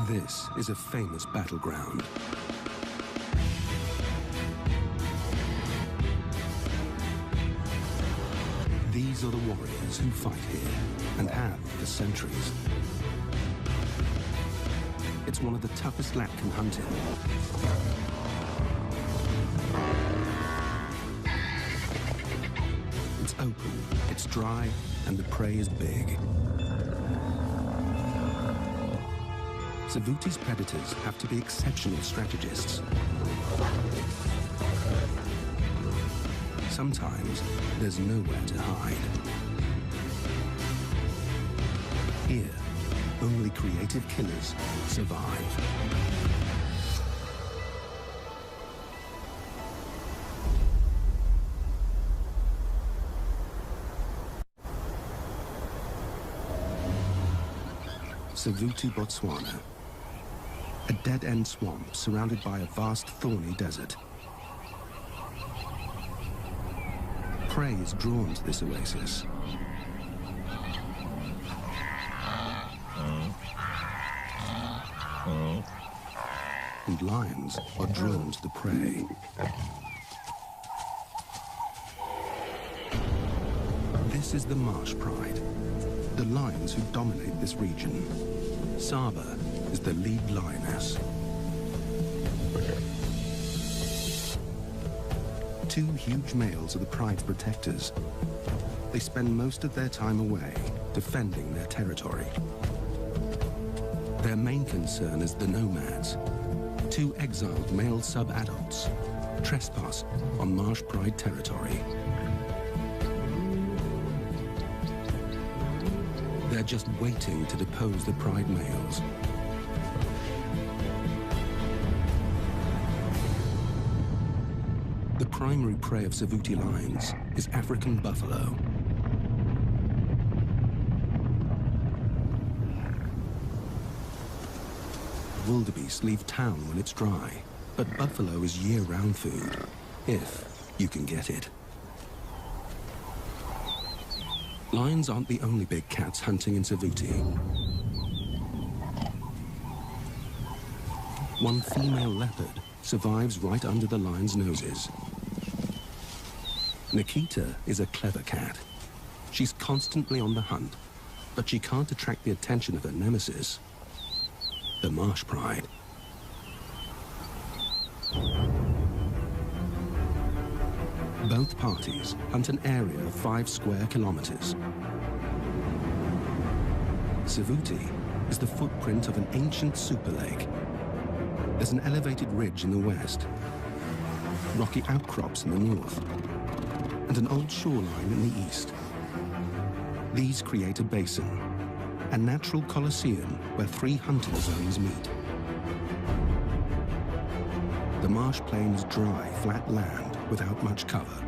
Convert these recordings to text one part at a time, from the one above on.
This is a famous battleground. These are the warriors who fight here and have for centuries. It's one of the toughest land can hunt in. It's open, it's dry, and the prey is big. Savuti's predators have to be exceptional strategists. Sometimes there's nowhere to hide. Here, only creative killers survive. Savuti, Botswana. A dead-end swamp surrounded by a vast thorny desert. Prey is drawn to this oasis. And lions are drawn to the prey. This is the marsh pride, the lions who dominate this region. Saba is the lead lioness. Two huge males are the pride's protectors. They spend most of their time away, defending their territory. Their main concern is the nomads. Two exiled male sub-adults trespass on marsh pride territory. They're just waiting to depose the pride males. The primary prey of Savuti lions is African buffalo. Wildebeest leave town when it's dry, but buffalo is year-round food, if you can get it. Lions aren't the only big cats hunting in Savuti. One female leopard survives right under the lion's noses. Nikita is a clever cat. She's constantly on the hunt, but she can't attract the attention of her nemesis, the marsh pride. Both parties hunt an area of 5 square kilometers. Savuti is the footprint of an ancient super lake. There's an elevated ridge in the west, rocky outcrops in the north, and an old shoreline in the east. These create a basin, a natural coliseum where 3 hunting zones meet. The marsh plain is dry, flat land without much cover.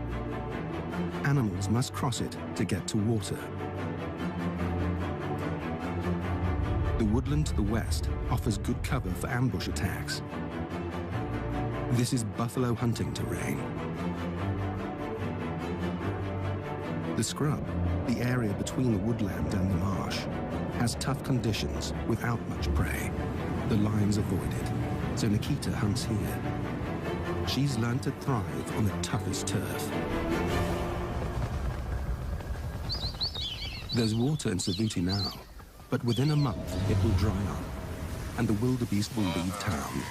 Animals must cross it to get to water. The woodland to the west offers good cover for ambush attacks. This is buffalo hunting terrain. The scrub, the area between the woodland and the marsh, has tough conditions without much prey. The lions avoid it, so Nikita hunts here. She's learned to thrive on the toughest turf. There's water in Savuti now, but within a month it will dry up, and the wildebeest will leave town.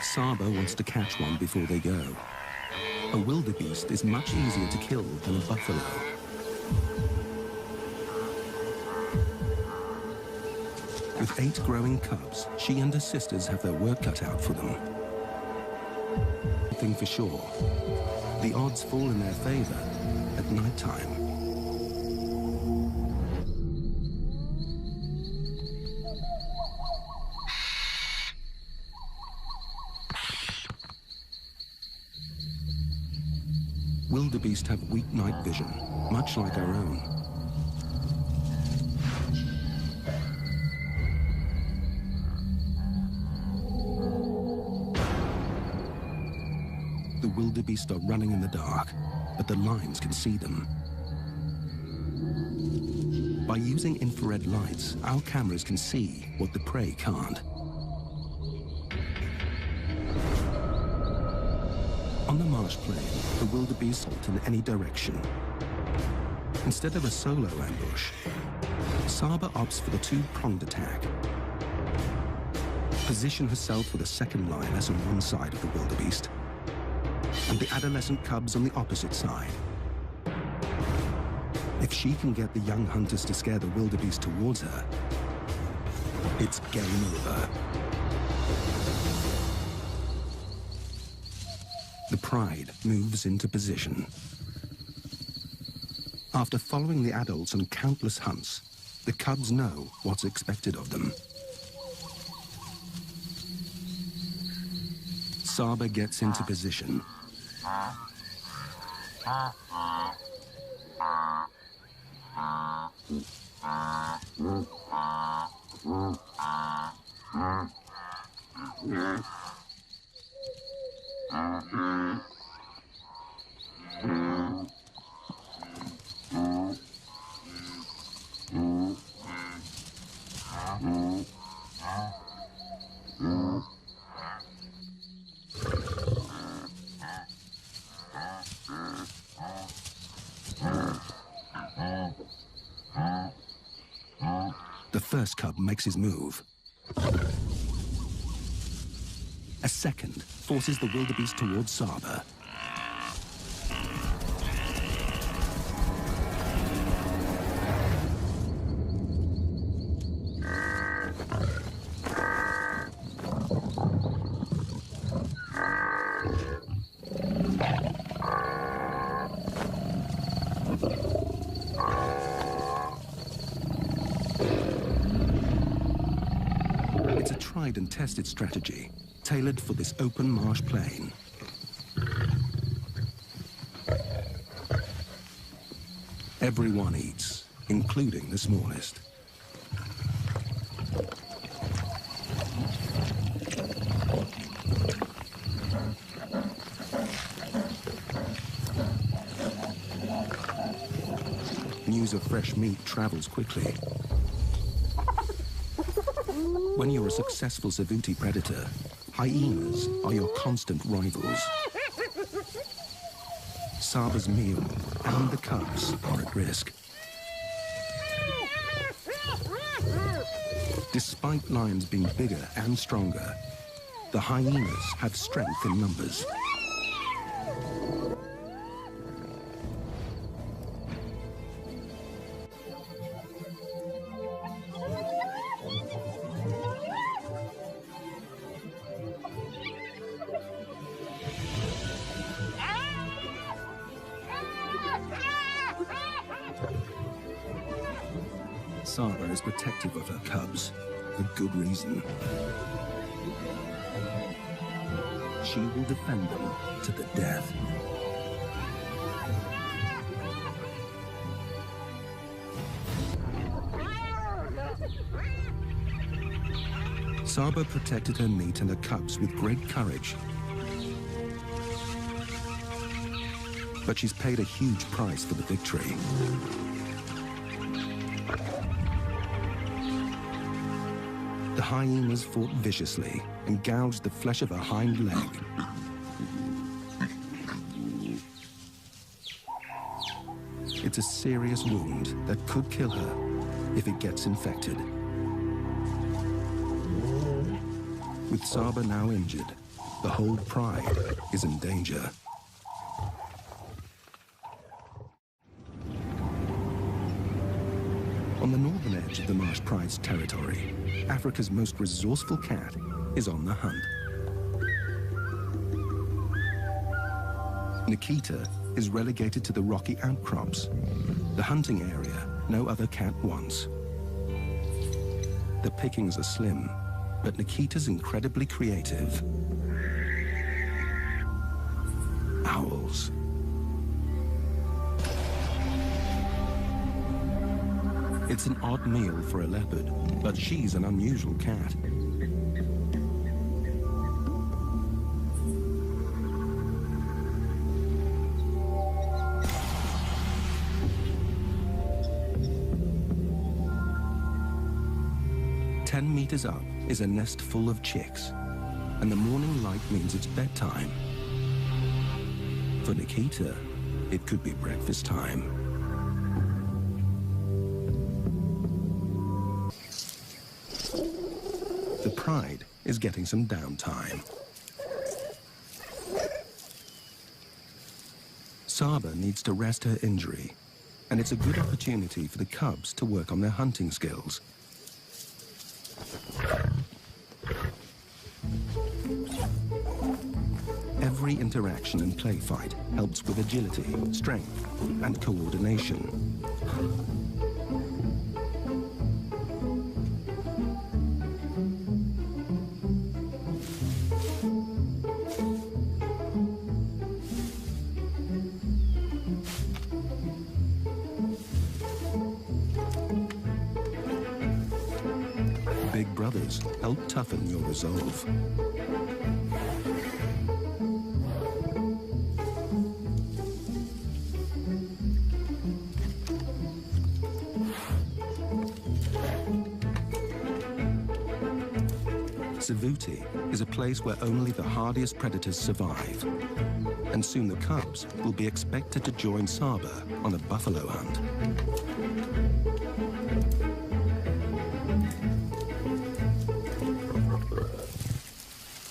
Saba wants to catch one before they go. A wildebeest is much easier to kill than a buffalo. With 8 growing cubs, she and her sisters have their work cut out for them. One thing for sure, the odds fall in their favor at nighttime. Wildebeest have weak night vision, much like our own. The wildebeest are running in the dark, but the lions can see them. By using infrared lights, our cameras can see what the prey can't. On the marsh plain, the wildebeest halt in any direction. Instead of a solo ambush, Saba opts for the two-pronged attack. Position herself with a second lioness on one side of the wildebeest and the adolescent cubs on the opposite side. If she can get the young hunters to scare the wildebeest towards her, it's game over. The pride moves into position. After following the adults on countless hunts, the cubs know what's expected of them. Saba gets into position. The first cub makes his move. A second forces the wildebeest towards Saba. It's a tried and tested strategy, tailored for this open marsh plain. Everyone eats, including the smallest. News of fresh meat travels quickly. When you're a successful Savuti predator, hyenas are your constant rivals. Saba's meal and the cubs are at risk. Despite lions being bigger and stronger, the hyenas have strength in numbers. Saba is protective of her cubs, for good reason. She will defend them to the death. Saba protected her meat and her cubs with great courage. But she's paid a huge price for the victory. The hyenas fought viciously and gouged the flesh of her hind leg. It's a serious wound that could kill her if it gets infected. With Saba now injured, the whole pride is in danger. On the northern edge of the marsh pride's territory, Africa's most resourceful cat is on the hunt. Nikita is relegated to the rocky outcrops, the hunting area no other cat wants. The pickings are slim, but Nikita's incredibly creative. Owls. It's an odd meal for a leopard, but she's an unusual cat. 10 meters up is a nest full of chicks, and the morning light means it's bedtime. For Nikita, it could be breakfast time. The Pride is getting some downtime. Saba needs to rest her injury, and it's a good opportunity for the cubs to work on their hunting skills. Every interaction and play fight helps with agility, strength, and coordination. Big brothers help toughen your resolve. Savuti is a place where only the hardiest predators survive, and soon the cubs will be expected to join Saba on a buffalo hunt.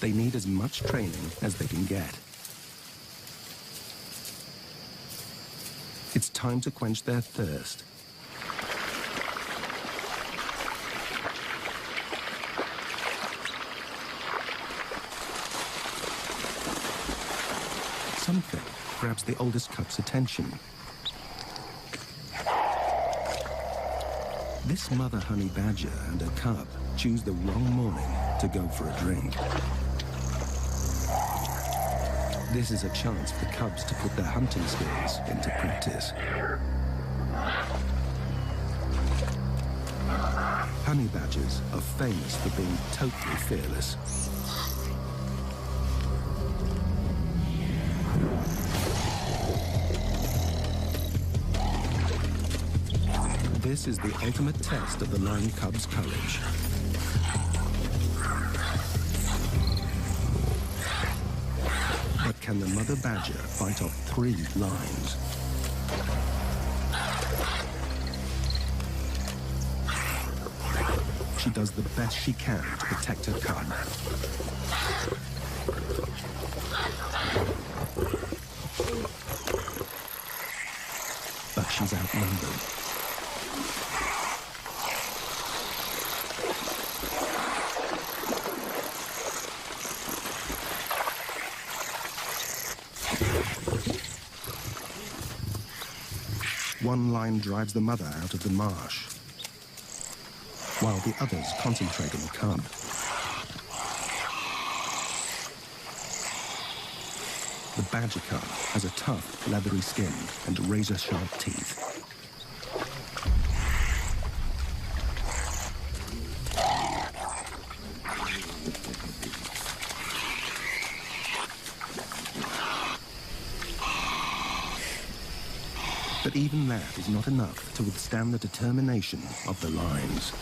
They need as much training as they can get. It's time to quench their thirst. Something grabs the oldest cub's attention. This mother honey badger and her cub choose the wrong morning to go for a drink. This is a chance for the cubs to put their hunting skills into practice. Honey badgers are famous for being totally fearless. This is the ultimate test of the lion cub's courage. But can the mother badger fight off 3 lions? She does the best she can to protect her cub. But she's outnumbered. One lion drives the mother out of the marsh, while the others concentrate on the cub. The badger cub has a tough, leathery skin and razor-sharp teeth. But even that is not enough to withstand the determination of the lions.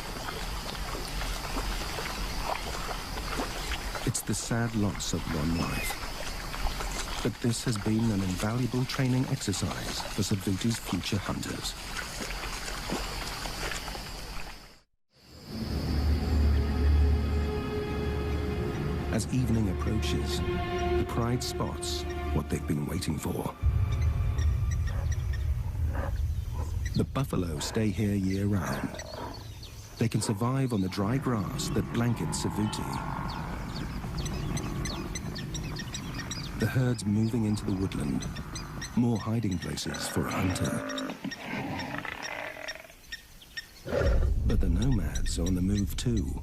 It's the sad loss of one life. But this has been an invaluable training exercise for Savuti's future hunters. As evening approaches, the Pride spots what they've been waiting for. The buffalo stay here year-round. They can survive on the dry grass that blankets Savuti. The herd's moving into the woodland, more hiding places for a hunter. But the nomads are on the move too.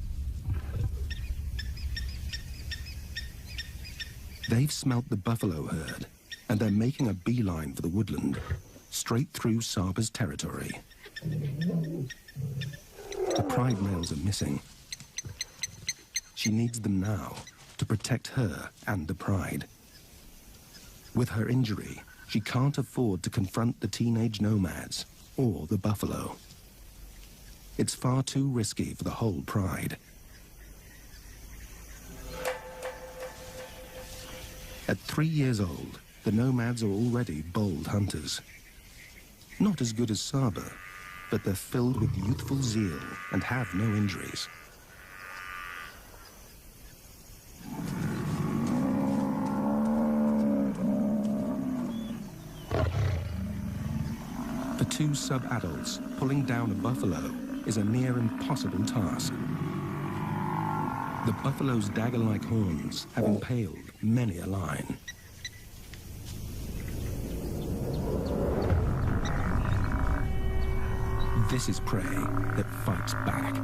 They've smelt the buffalo herd, and they're making a beeline for the woodland, straight through Saba's territory. The Pride males are missing. She needs them now to protect her and the Pride. With her injury, she can't afford to confront the teenage nomads or the buffalo. It's far too risky for the whole Pride. At 3 years old, the nomads are already bold hunters. Not as good as Saba, but they're filled with youthful zeal and have no injuries. For two sub-adults, pulling down a buffalo is a near impossible task. The buffalo's dagger-like horns have impaled many a line. This is prey that fights back.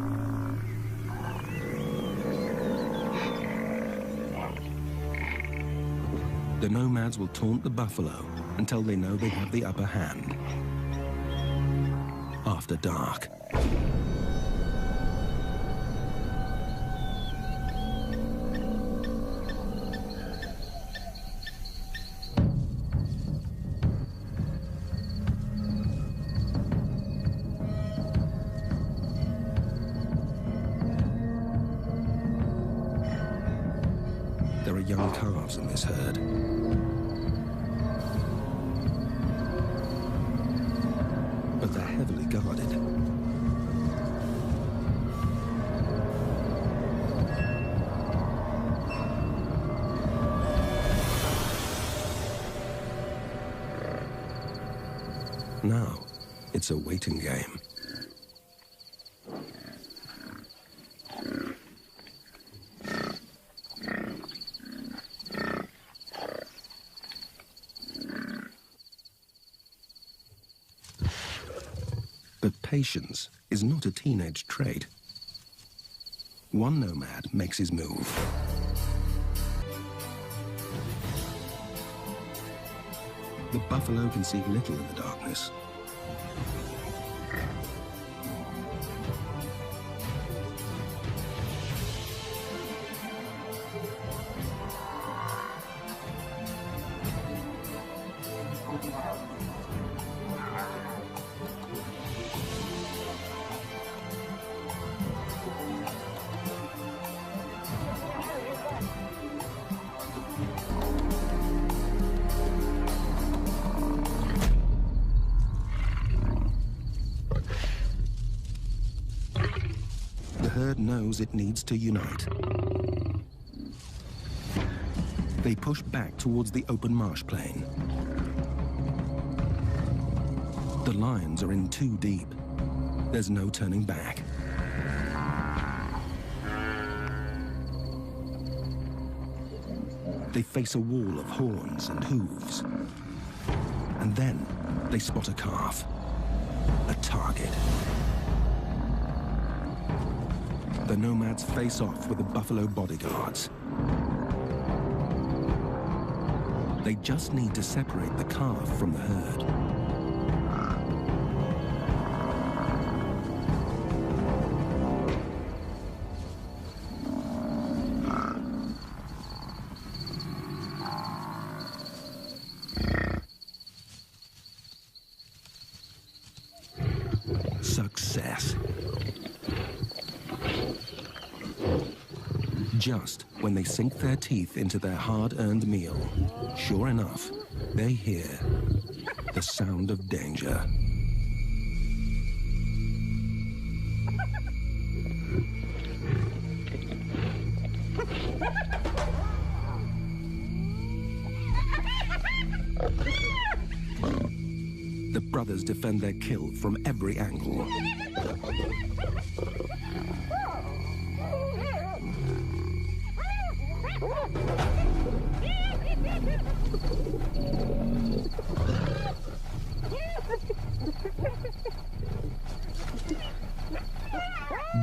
The nomads will taunt the buffalo until they know they have the upper hand. After dark. There are young calves in this herd. But they're heavily guarded. Now, it's a waiting game. But patience is not a teenage trait. One nomad makes his move. The buffalo can see little in the darkness. The herd knows it needs to unite. They push back towards the open marsh plain. The lions are in too deep. There's no turning back. They face a wall of horns and hooves. And then they spot a calf, a target. The nomads face off with the buffalo bodyguards. They just need to separate the calf from the herd. Success. Just when they sink their teeth into their hard-earned meal, sure enough, they hear the sound of danger. The brothers defend their kill from every angle.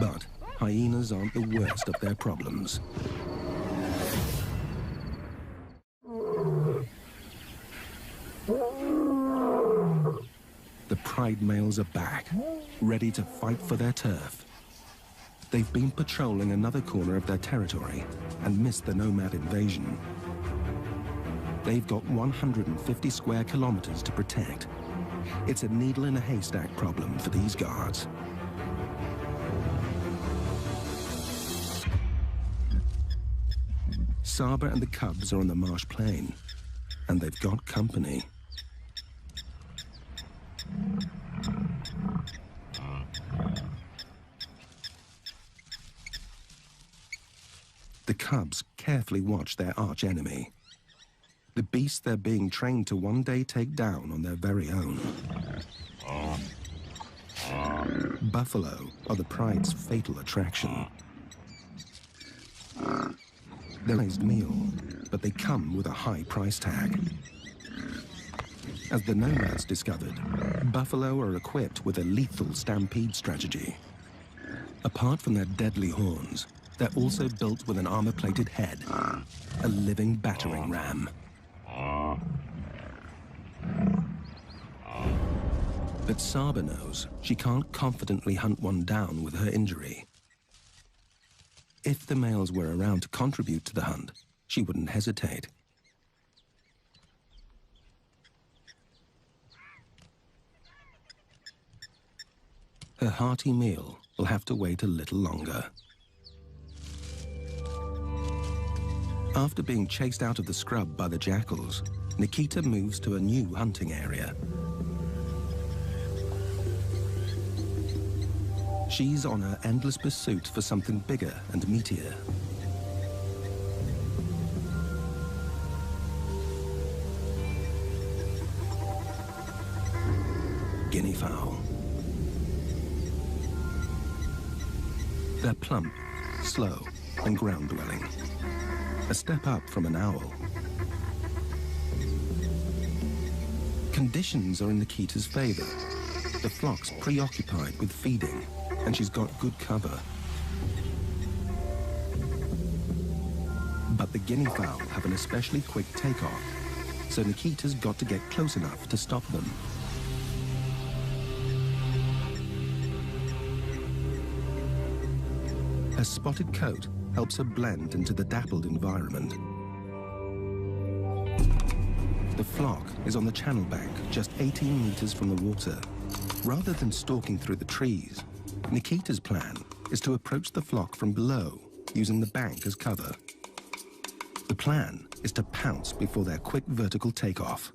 But hyenas aren't the worst of their problems. The pride males are back, ready to fight for their turf. They've been patrolling another corner of their territory and missed the nomad invasion. They've got 150 square kilometers to protect. It's a needle in a haystack problem for these guards. Saba and the cubs are on the marsh plain, and they've got company. The cubs carefully watch their arch-enemy, the beast they're being trained to one day take down on their very own. Buffalo are the pride's fatal attraction. They're a raised meal, but they come with a high price tag. As the nomads discovered, buffalo are equipped with a lethal stampede strategy. Apart from their deadly horns, they're also built with an armor-plated head, a living battering ram. But Saba knows she can't confidently hunt one down with her injury. If the males were around to contribute to the hunt, she wouldn't hesitate. Her hearty meal will have to wait a little longer. After being chased out of the scrub by the jackals, Nikita moves to a new hunting area. She's on her endless pursuit for something bigger and meatier. Guinea fowl. They're plump, slow, and ground-dwelling. A step up from an owl. Conditions are in Nikita's favor. The flock's preoccupied with feeding, and she's got good cover. But the guinea fowl have an especially quick takeoff, so Nikita's got to get close enough to stop them. Her spotted coat helps her blend into the dappled environment. The flock is on the channel bank, just 18 meters from the water. Rather than stalking through the trees, Nikita's plan is to approach the flock from below, using the bank as cover. The plan is to pounce before their quick vertical takeoff.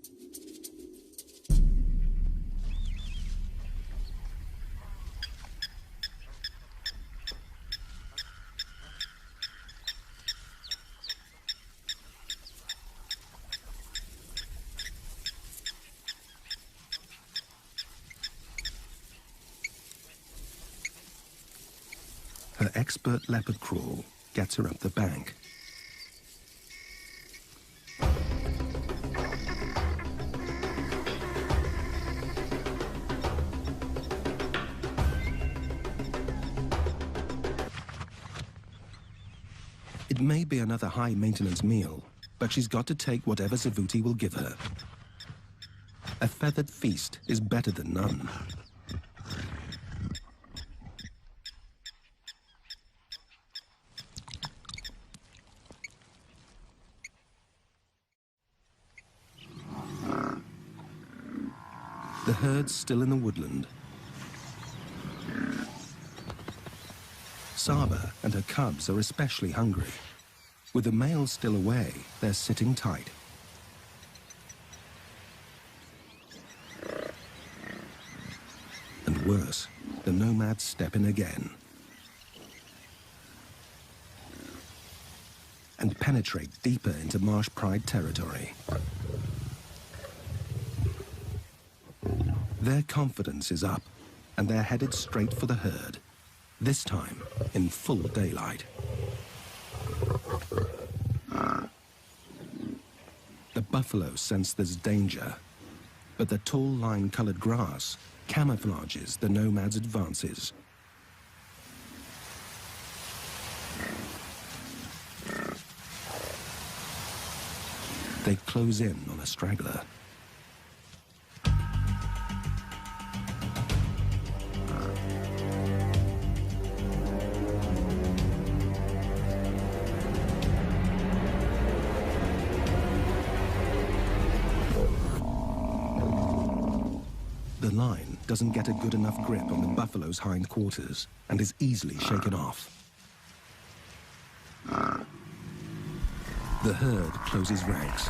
Her expert leopard crawl gets her up the bank. It may be another high-maintenance meal, but she's got to take whatever Savuti will give her. A feathered feast is better than none. The herd's still in the woodland. Saba and her cubs are especially hungry. With the males still away, they're sitting tight. And worse, the nomads step in again and penetrate deeper into marsh pride territory. Their confidence is up, and they're headed straight for the herd, this time in full daylight. The buffalo sense there's danger, but the tall lime-colored grass camouflages the nomads' advances. They close in on a straggler. The line doesn't get a good enough grip on the buffalo's hindquarters and is easily shaken off. The herd closes ranks.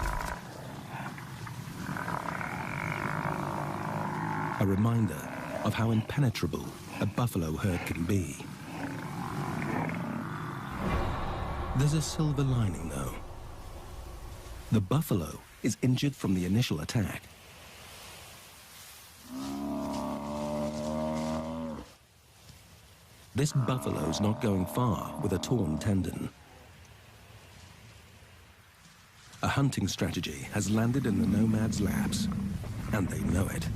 A reminder of how impenetrable a buffalo herd can be. There's a silver lining, though. The buffalo is injured from the initial attack. This buffalo's not going far with a torn tendon. A hunting strategy has landed in the nomad's laps, and they know it.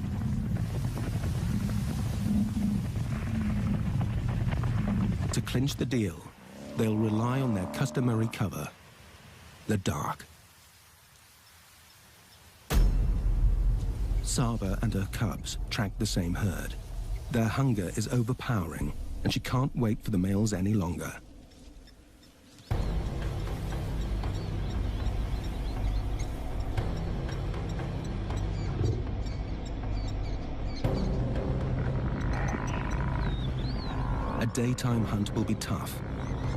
To clinch the deal, they'll rely on their customary cover, the dark. Sava and her cubs track the same herd. Their hunger is overpowering, and she can't wait for the males any longer. A daytime hunt will be tough,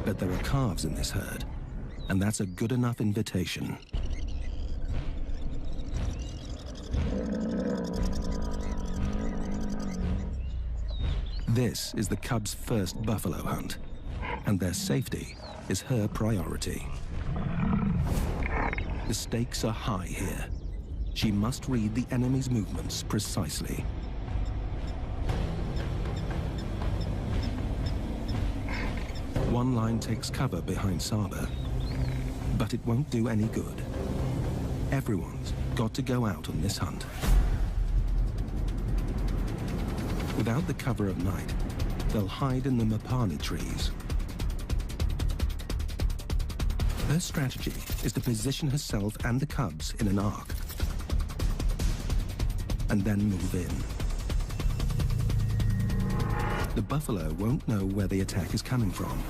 but there are calves in this herd, and that's a good enough invitation. This is the cubs' first buffalo hunt, and their safety is her priority. The stakes are high here. She must read the enemy's movements precisely. One line takes cover behind Saba, but it won't do any good. Everyone's got to go out on this hunt. Without the cover of night, they'll hide in the mapani trees. Her strategy is to position herself and the cubs in an arc, and then move in. The buffalo won't know where the attack is coming from.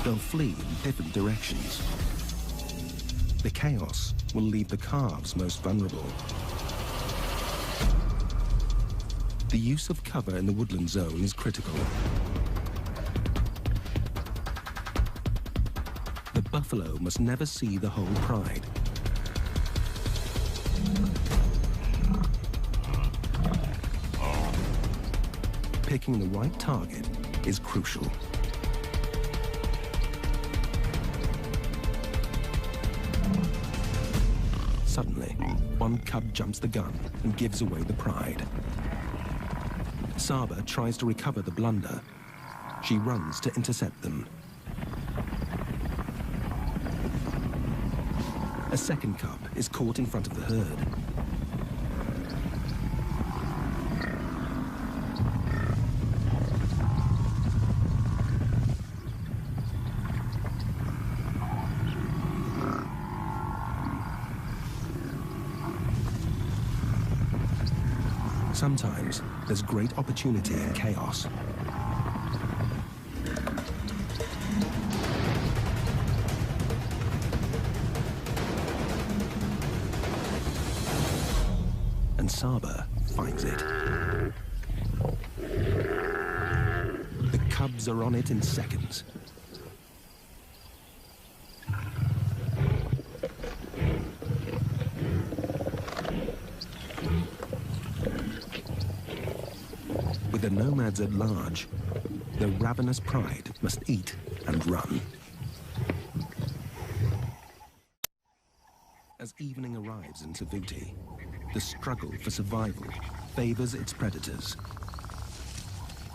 They'll flee in different directions. The chaos will leave the calves most vulnerable. The use of cover in the woodland zone is critical. The buffalo must never see the whole pride. Picking the right target is crucial. Suddenly, one cub jumps the gun and gives away the pride. Saba tries to recover the blunder. She runs to intercept them. A second cub is caught in front of the herd. Sometimes there's great opportunity in chaos. And Saba finds it. The cubs are on it in seconds. With the nomads at large, the ravenous pride must eat and run. As evening arrives in Savuti, the struggle for survival favors its predators.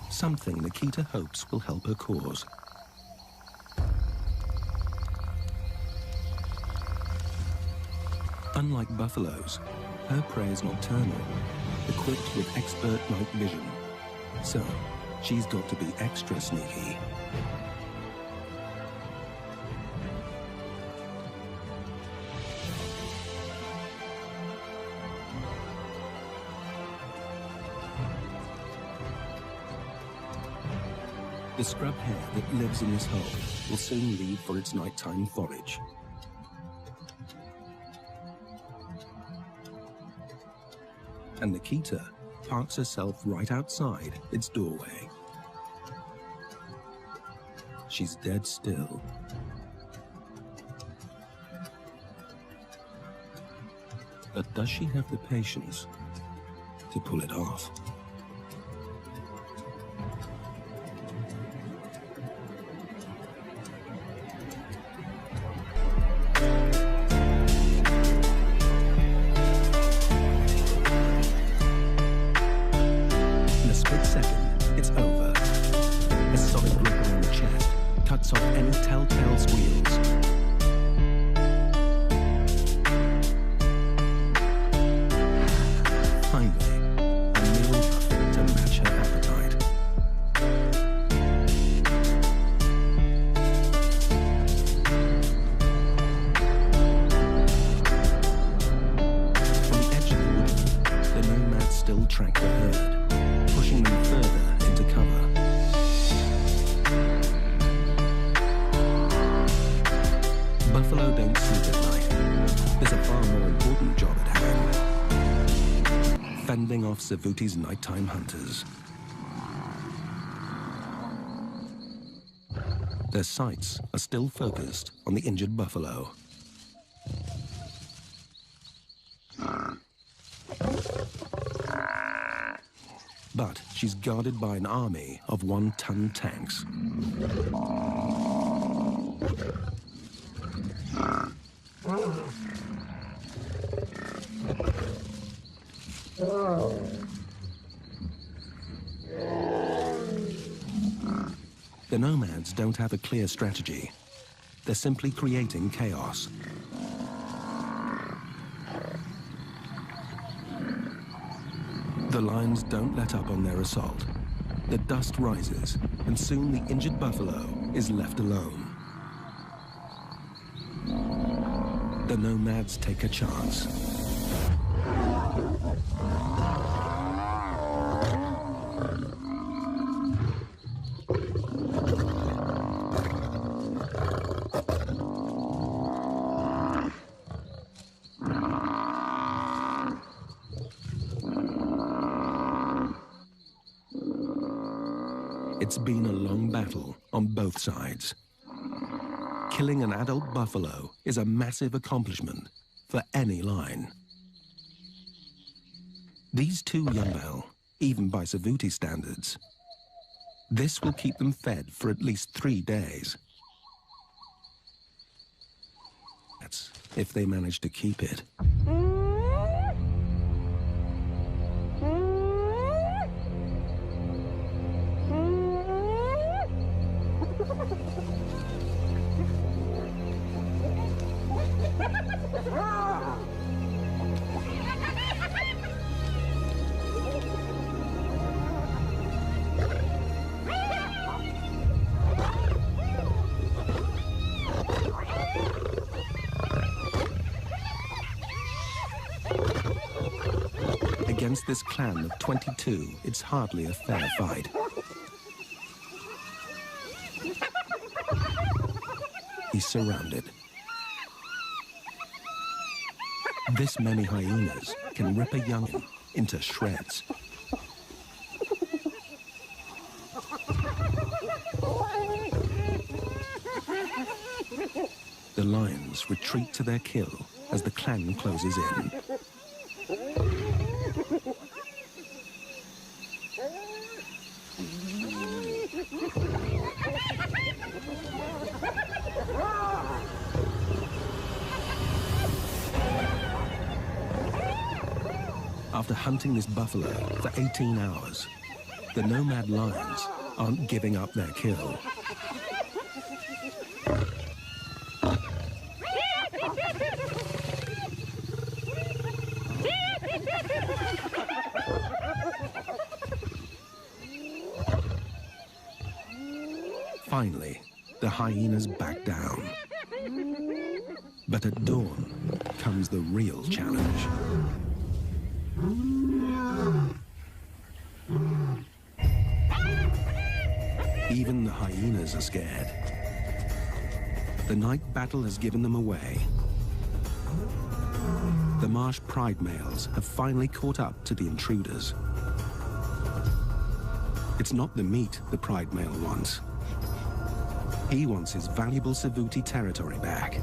Something Nikita hopes will help her cause. Unlike buffaloes, her prey is nocturnal, equipped with expert night vision. So, she's got to be extra sneaky. The scrub hare that lives in this hole will soon leave for its nighttime forage. And Nikita parks herself right outside its doorway. She's dead still. But does she have the patience to pull it off? In a split second, it's over. A solid grip around the chest cuts off any telltale squeals. Finally, a meal to match her appetite. On the edge of the wood, the nomads still track the herd, pushing them further into cover. Buffalo don't sleep at night. There's a far more important job at hand: fending off Savuti's nighttime hunters. Their sights are still focused on the injured buffalo. But she's guarded by an army of one-ton tanks. The nomads don't have a clear strategy. They're simply creating chaos. The lions don't let up on their assault. The dust rises, and soon the injured buffalo is left alone. The nomads take a chance. It's been a long battle on both sides. Killing an adult buffalo is a massive accomplishment for any line. These two young buffalo, even by Savuti standards, this will keep them fed for at least 3 days. That's if they manage to keep it. Against this clan of 22, it's hardly a fair fight. He's surrounded. This many hyenas can rip a young'un into shreds. The lions retreat to their kill as the clan closes in. After hunting this buffalo for 18 hours, the nomad lions aren't giving up their kill. Finally, the hyenas back down. But at dawn comes the real challenge. Even the hyenas are scared. The night battle has given them away. The marsh pride males have finally caught up to the intruders. It's not the meat the pride male wants. He wants his valuable Savuti territory back.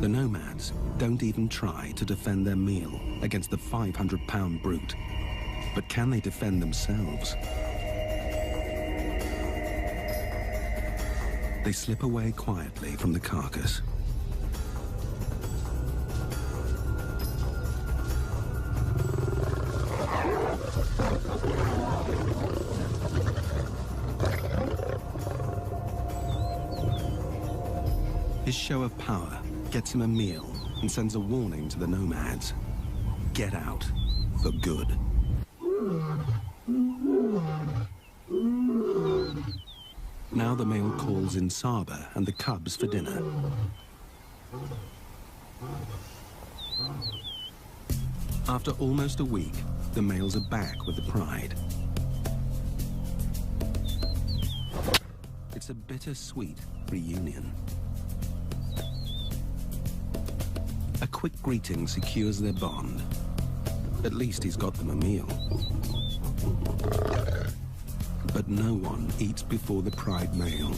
The nomads don't even try to defend their meal against the 500-pound brute. But can they defend themselves? They slip away quietly from the carcass. His show of power gets him a meal and sends a warning to the nomads. Get out for good. Now the male calls in Saba and the cubs for dinner. After almost a week, the males are back with the pride. It's a bittersweet reunion. A quick greeting secures their bond. At least he's got them a meal. But no one eats before the pride male.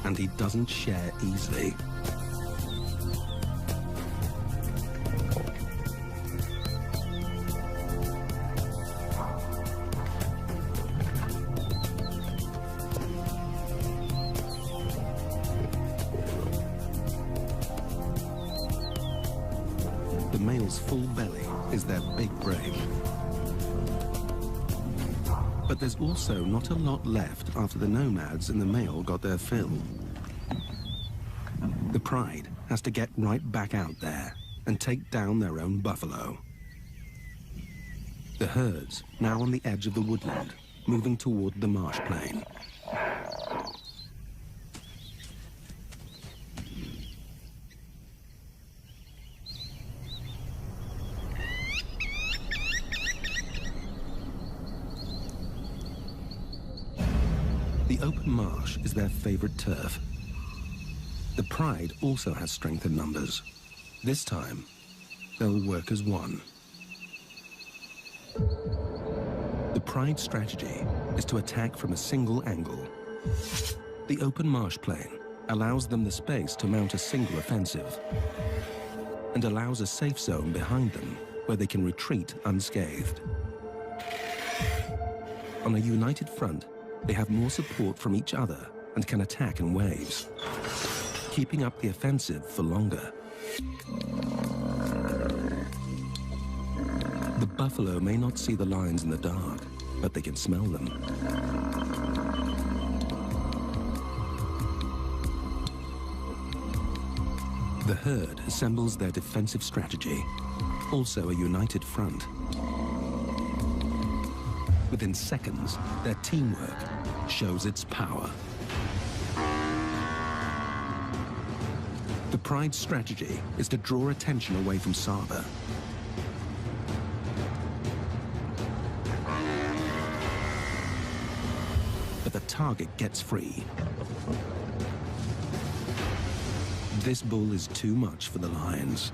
And he doesn't share easily. The male's full belly is their big break. But there's also not a lot left after the nomads and the male got their fill. The pride has to get right back out there and take down their own buffalo. The herd's now on the edge of the woodland, moving toward the marsh plain. The open marsh is their favorite turf. The pride also has strength in numbers. This time, they'll work as one. The pride strategy is to attack from a single angle. The open marsh plain allows them the space to mount a single offensive and allows a safe zone behind them where they can retreat unscathed. On a united front, they have more support from each other and can attack in waves, keeping up the offensive for longer. The buffalo may not see the lions in the dark, but they can smell them. The herd assembles their defensive strategy, also a united front. Within seconds, their teamwork shows its power. The pride's strategy is to draw attention away from Saba. But the target gets free. This bull is too much for the lions.